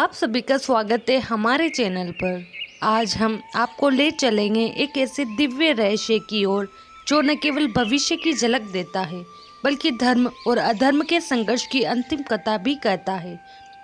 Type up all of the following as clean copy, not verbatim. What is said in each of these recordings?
आप सभी का स्वागत है हमारे चैनल पर। आज हम आपको ले चलेंगे एक ऐसे दिव्य रहस्य की ओर जो न केवल भविष्य की झलक देता है बल्कि धर्म और अधर्म के संघर्ष की अंतिम कथा भी कहता है।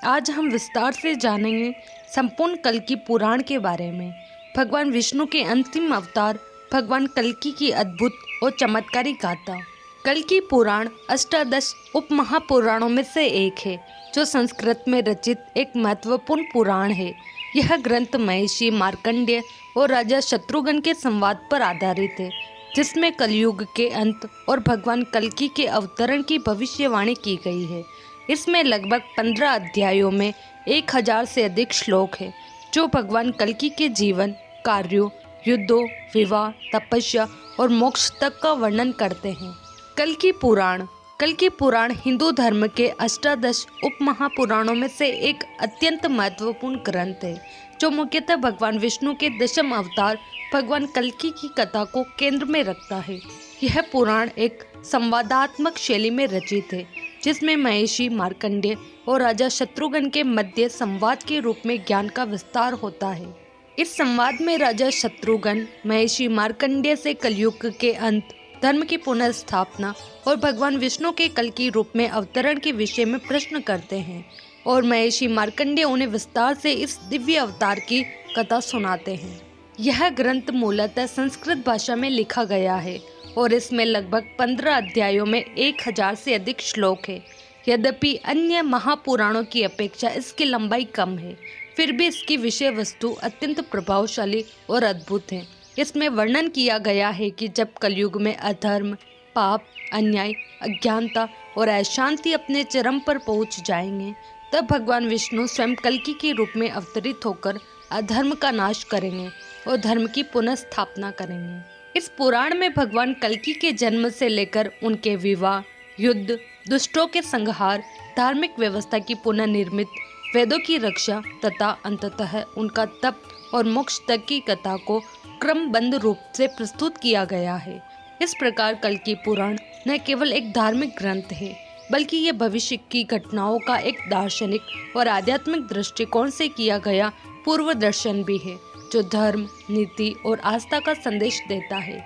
आज हम विस्तार से जानेंगे संपूर्ण कल्कि पुराण के बारे में। भगवान विष्णु के अंतिम अवतार भगवान कल्कि की अद्भुत और चमत्कारी गाथा। कल्कि पुराण अष्टादश उपमहापुराणों में से एक है जो संस्कृत में रचित एक महत्वपूर्ण पुराण है। यह ग्रंथ महर्षि मार्कंडेय और राजा शत्रुघ्न के संवाद पर आधारित है, जिसमें कलयुग के अंत और भगवान कल्कि के अवतरण की भविष्यवाणी की गई है। इसमें लगभग 15 अध्यायों में 1000 से अधिक श्लोक है जो भगवान कल्कि के जीवन, कार्यों, युद्धों, विवाह, तपस्या और मोक्ष तक का वर्णन करते हैं। कल्कि पुराण हिंदू धर्म के अष्टादश उपमहापुराणों में से एक अत्यंत महत्वपूर्ण ग्रंथ है जो मुख्यतः भगवान विष्णु के दशम अवतार भगवान कल्कि की कथा को केंद्र में रखता है। यह पुराण एक संवादात्मक शैली में रचित है जिसमें महर्षि मार्कंडेय और राजा शत्रुघ्न के मध्य संवाद के रूप में ज्ञान का विस्तार होता है। इस संवाद में राजा शत्रुघ्न महर्षि मार्कंडेय से कलयुग के अंत, धर्म की पुनर्स्थापना और भगवान विष्णु के कल्कि रूप में अवतरण के विषय में प्रश्न करते हैं और महर्षि मार्कंडेय उन्हें विस्तार से इस दिव्य अवतार की कथा सुनाते हैं। यह ग्रंथ मूलतः संस्कृत भाषा में लिखा गया है और इसमें लगभग 15 अध्यायों में 1000 से अधिक श्लोक है। यद्यपि अन्य महापुराणों की अपेक्षा इसकी लंबाई कम है, फिर भी इसकी विषय वस्तु अत्यंत प्रभावशाली और अद्भुत है। इसमें वर्णन किया गया है कि जब कलयुग में अधर्म, पाप, अन्याय, अज्ञानता और अशांति अपने चरम पर पहुंच जाएंगे, तब भगवान विष्णु स्वयं कल्कि के रूप में अवतरित होकर अधर्म का नाश करेंगे और धर्म की पुनर्स्थापना करेंगे। इस पुराण में भगवान कल्कि के जन्म से लेकर उनके विवाह, युद्ध, दुष्टों के संहार, धार्मिक व्यवस्था की पुनर्निर्मित, वेदों की रक्षा तथा अंततः उनका तप और मोक्ष तक की कथा को क्रमबद्ध रूप से प्रस्तुत किया गया है। इस प्रकार कल्कि पुराण न केवल एक धार्मिक ग्रंथ है बल्कि ये भविष्य की घटनाओं का एक दार्शनिक और आध्यात्मिक दृष्टिकोण से किया गया पूर्व दर्शन भी है जो धर्म, नीति और आस्था का संदेश देता है।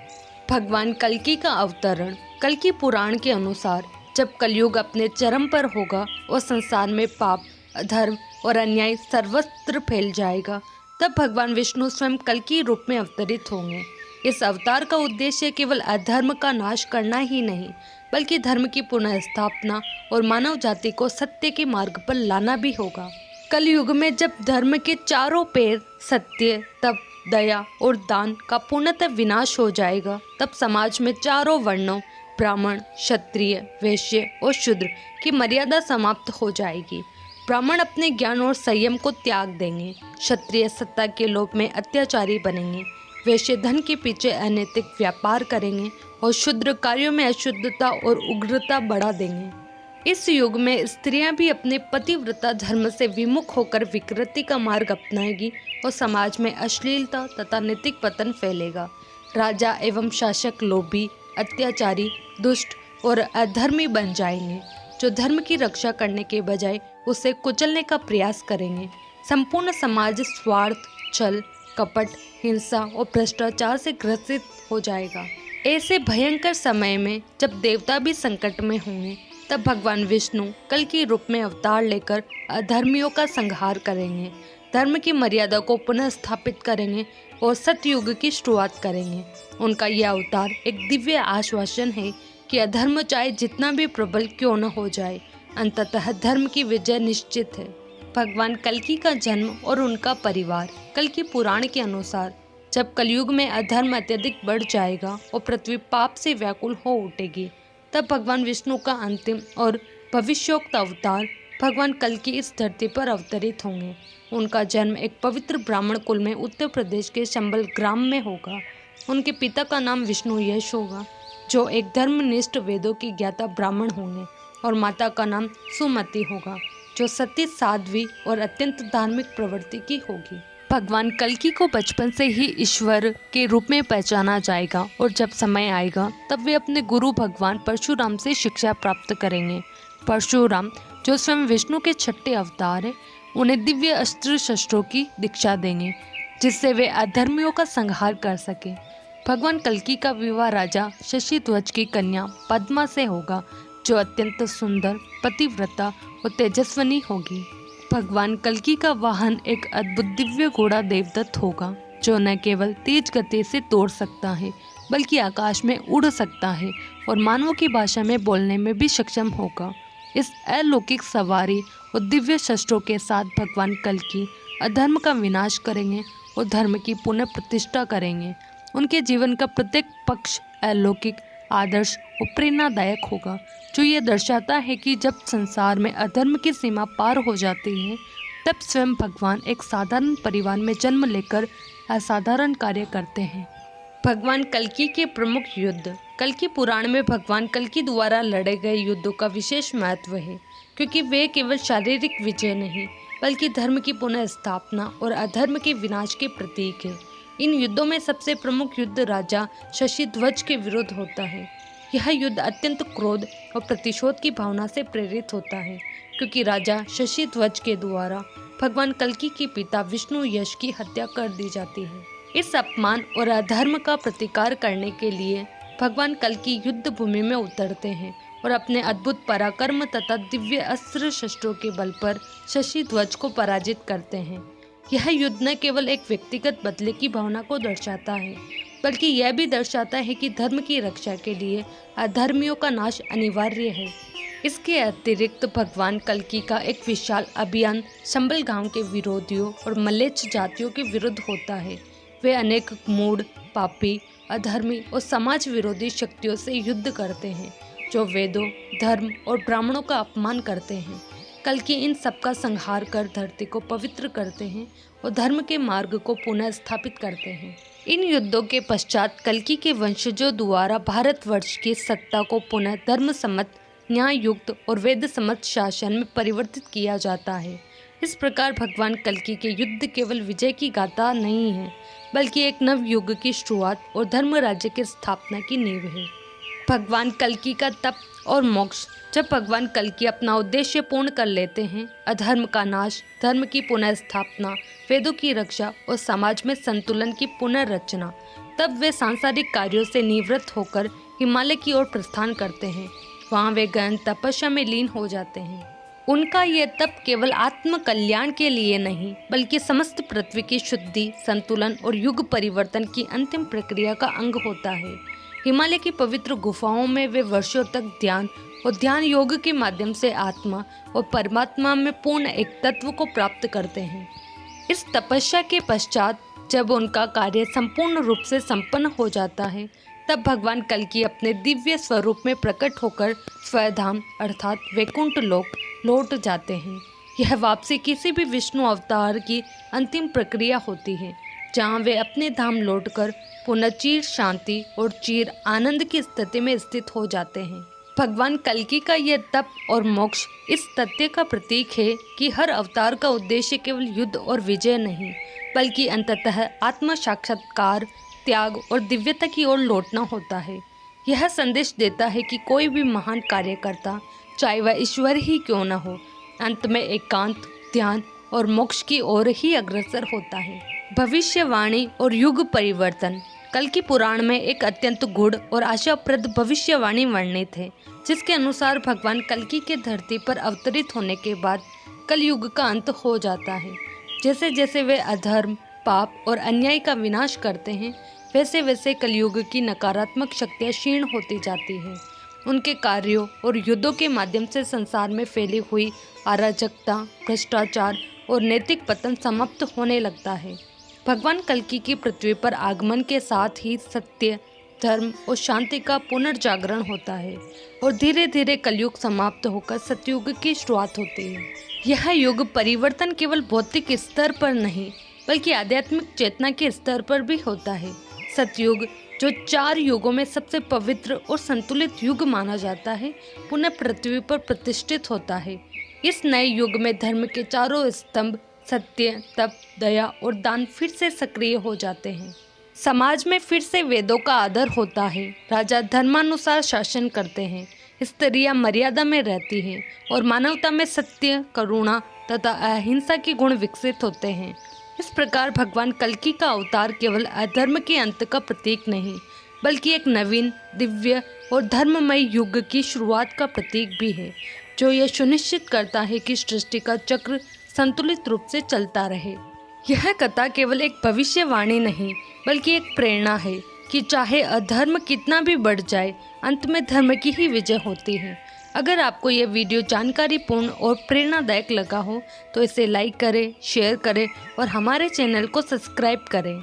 भगवान कल्कि का अवतरण। कल्कि पुराण के अनुसार जब कलयुग अपने चरम पर होगा और संसार में पाप, अधर्म और अन्याय सर्वत्र फैल जाएगा, तब भगवान विष्णु स्वयं कल्कि रूप में अवतरित होंगे। इस अवतार का उद्देश्य केवल अधर्म का नाश करना ही नहीं बल्कि धर्म की पुनर्स्थापना और मानव जाति को सत्य के मार्ग पर लाना भी होगा। कलयुग में जब धर्म के चारों पैर सत्य, तप, दया और दान का पूर्णतः विनाश हो जाएगा, तब समाज में चारों वर्णों ब्राह्मण, क्षत्रिय, वैश्य और शूद्र की मर्यादा समाप्त हो जाएगी। ब्राह्मण अपने ज्ञान और संयम को त्याग देंगे, क्षत्रिय सत्ता के लोभ में अत्याचारी बनेंगे, वैश्य धन के पीछे अनैतिक व्यापार करेंगे और शूद्र कार्यों में अशुद्धता और उग्रता बढ़ा देंगे। इस युग में स्त्रियां भी अपने पतिव्रता धर्म से विमुख होकर विकृति का मार्ग अपनाएगी और समाज में अश्लीलता तथा नैतिक पतन फैलेगा। राजा एवं शासक लोभी, अत्याचारी, दुष्ट और अधर्मी बन जाएंगे जो धर्म की रक्षा करने के बजाय उसे कुचलने का प्रयास करेंगे। संपूर्ण समाज स्वार्थ, छल, कपट, हिंसा और भ्रष्टाचार से ग्रसित हो जाएगा। ऐसे भयंकर समय में जब देवता भी संकट में होंगे, तब भगवान विष्णु कल्कि रूप में अवतार लेकर अधर्मियों का संहार करेंगे, धर्म की मर्यादा को पुनः स्थापित करेंगे और सतयुग की शुरुआत करेंगे। उनका यह अवतार एक दिव्य आश्वासन है कि अधर्म चाहे जितना भी प्रबल क्यों न हो जाए, अंततः धर्म की विजय निश्चित है। भगवान कल्कि का जन्म और उनका परिवार। कल्कि पुराण के अनुसार जब कलयुग में अधर्म अत्यधिक बढ़ जाएगा और पृथ्वी पाप से व्याकुल हो उठेगी, तब भगवान विष्णु का अंतिम और भविष्योक्त अवतार भगवान कल्कि इस धरती पर अवतरित होंगे। उनका जन्म एक पवित्र ब्राह्मण कुल में उत्तर प्रदेश के चंबल ग्राम में होगा। उनके पिता का नाम विष्णु यश होगा जो एक धर्मनिष्ठ वेदों की ज्ञाता ब्राह्मण होंगे और माता का नाम सुमति होगा जो सती, साध्वी और अत्यंत धार्मिक प्रवृत्ति की होगी। भगवान कल्कि को बचपन से ही ईश्वर के रूप में पहचाना जाएगा और जब समय आएगा तब वे अपने गुरु भगवान परशुराम से शिक्षा प्राप्त करेंगे। परशुराम जो स्वयं विष्णु के छठे अवतार है, उन्हें दिव्य अस्त्र शस्त्रों की दीक्षा देंगे जिससे वे अधर्मियों का संहार कर सके। भगवान कल्कि का विवाह राजा शशिध्वज की कन्या पद्मा से होगा, जो अत्यंत सुंदर, पतिव्रता और तेजस्विनी होगी। भगवान कल्कि का वाहन एक अद्भुत दिव्य घोड़ा देवदत्त होगा, जो न केवल तेज गति से दौड़ सकता है बल्कि आकाश में उड़ सकता है और मानवों की भाषा में बोलने में भी सक्षम होगा। इस अलौकिक सवारी और दिव्य शस्त्रों के साथ भगवान कल्कि अधर्म का विनाश करेंगे और धर्म की पुनः प्रतिष्ठा करेंगे। उनके जीवन का प्रत्येक पक्ष अलौकिक, आदर्श और प्रेरणादायक होगा, जो ये दर्शाता है कि जब संसार में अधर्म की सीमा पार हो जाती है, तब स्वयं भगवान एक साधारण परिवार में जन्म लेकर असाधारण कार्य करते हैं। भगवान कल्कि के प्रमुख युद्ध। कल्कि पुराण में भगवान कल्कि द्वारा लड़े गए युद्धों का विशेष महत्व है, क्योंकि वे केवल शारीरिक विजय नहीं बल्कि धर्म की पुनः स्थापना और अधर्म के विनाश के प्रतीक है। इन युद्धों में सबसे प्रमुख युद्ध राजा शशिध्वज के विरुद्ध होता है। यह युद्ध अत्यंत क्रोध और प्रतिशोध की भावना से प्रेरित होता है, क्योंकि राजा शशिध्वज के द्वारा भगवान कल्कि के पिता विष्णु यश की हत्या कर दी जाती है। इस अपमान और अधर्म का प्रतिकार करने के लिए भगवान कल्कि युद्ध भूमि में उतरते हैं और अपने अद्भुत पराक्रम तथा दिव्य अस्त्र शस्त्रों के बल पर शशिध्वज को पराजित करते हैं। यह युद्ध न केवल एक व्यक्तिगत बदले की भावना को दर्शाता है, बल्कि यह भी दर्शाता है कि धर्म की रक्षा के लिए अधर्मियों का नाश अनिवार्य है। इसके अतिरिक्त भगवान कल्कि का एक विशाल अभियान संबल गांव के विरोधियों और मलेच्छ जातियों के विरुद्ध होता है। वे अनेक मूढ़, पापी, अधर्मी और समाज विरोधी शक्तियों से युद्ध करते हैं, जो वेदों, धर्म और ब्राह्मणों का अपमान करते हैं। कल्कि इन सबका संहार कर धरती को पवित्र करते हैं और धर्म के मार्ग को पुनः स्थापित करते हैं। इन युद्धों के पश्चात कल्कि के वंशजों द्वारा भारतवर्ष की सत्ता को पुनः धर्म सम्मत, न्याय युक्त और वेद सम्मत शासन में परिवर्तित किया जाता है। इस प्रकार भगवान कल्कि के युद्ध केवल विजय की गाथा नहीं है, बल्कि एक नव युग की शुरुआत और धर्म राज्य की स्थापना की नींव है। भगवान कल्कि का तप और मोक्ष। जब भगवान कल्कि अपना उद्देश्य पूर्ण कर लेते हैं, अधर्म का नाश, धर्म की पुनः स्थापना, वेदों की रक्षा और समाज में संतुलन की पुनर्रचना, तब वे सांसारिक कार्यों से निवृत्त होकर हिमालय की ओर प्रस्थान करते हैं। वहाँ वे गहन तपस्या में लीन हो जाते हैं। उनका ये तप केवल आत्म कल्याण के लिए नहीं, बल्कि समस्त पृथ्वी की शुद्धि, संतुलन और युग परिवर्तन की अंतिम प्रक्रिया का अंग होता है। हिमालय की पवित्र गुफाओं में वे वर्षों तक ध्यान और ध्यान योग के माध्यम से आत्मा और परमात्मा में पूर्ण एक तत्व को प्राप्त करते हैं। इस तपस्या के पश्चात जब उनका कार्य संपूर्ण रूप से संपन्न हो जाता है, तब भगवान कल्कि अपने दिव्य स्वरूप में प्रकट होकर स्वधाम अर्थात वैकुंठ लोक लौट जाते हैं। यह वापसी किसी भी विष्णु अवतार की अंतिम प्रक्रिया होती है, जहाँ वे अपने धाम लौटकर पुनः चिर शांति और चिर आनंद की स्थिति में स्थित हो जाते हैं। भगवान कल्कि का यह तप और मोक्ष इस तथ्य का प्रतीक है कि हर अवतार का उद्देश्य केवल युद्ध और विजय नहीं, बल्कि अंततः आत्म साक्षात्कार, त्याग और दिव्यता की ओर लौटना होता है। यह संदेश देता है कि कोई भी महान कार्यकर्ता, चाहे वह ईश्वर ही क्यों न हो, अंत में एकांत, ध्यान और मोक्ष की ओर ही अग्रसर होता है। भविष्यवाणी और युग परिवर्तन। कल्कि पुराण में एक अत्यंत गूढ़ और आशाप्रद भविष्यवाणी वर्णित है, जिसके अनुसार भगवान कल्कि के धरती पर अवतरित होने के बाद कलयुग का अंत हो जाता है। जैसे जैसे वे अधर्म, पाप और अन्याय का विनाश करते हैं, वैसे वैसे कलयुग की नकारात्मक शक्तियाँ क्षीण होती जाती हैं। उनके कार्यों और युद्धों के माध्यम से संसार में फैली हुई अराजकता, भ्रष्टाचार और नैतिक पतन समाप्त होने लगता है। भगवान कल्कि की पृथ्वी पर आगमन के साथ ही सत्य, धर्म और शांति का पुनर्जागरण होता है और धीरे धीरे कलयुग समाप्त होकर सतयुग की शुरुआत होती है। यह युग परिवर्तन केवल भौतिक स्तर पर नहीं, बल्कि आध्यात्मिक चेतना के स्तर पर भी होता है। सतयुग, जो 4 युगों में सबसे पवित्र और संतुलित युग माना जाता है, पुनः पृथ्वी पर प्रतिष्ठित होता है। इस नए युग में धर्म के चारों स्तंभ सत्य, तप, दया और दान फिर से सक्रिय हो जाते हैं। समाज में फिर से वेदों का आदर होता है। राजा धर्मानुसार शासन करते हैं। स्त्रियां मर्यादा में रहती हैं और मानवता में सत्य, करुणा तथा अहिंसा के गुण विकसित होते हैं। इस प्रकार भगवान कल्कि का अवतार केवल अधर्म के अंत का प्रतीक नहीं, बल्कि एक नवीन, दिव्य और धर्ममय युग की शुरुआत का प्रतीक भी है, जो यह सुनिश्चित करता है कि सृष्टि का चक्र संतुलित रूप से चलता रहे। यह कथा केवल एक भविष्यवाणी नहीं, बल्कि एक प्रेरणा है कि चाहे अधर्म कितना भी बढ़ जाए, अंत में धर्म की ही विजय होती है। अगर आपको यह वीडियो जानकारीपूर्ण और प्रेरणादायक लगा हो तो इसे लाइक करें, शेयर करें और हमारे चैनल को सब्सक्राइब करें।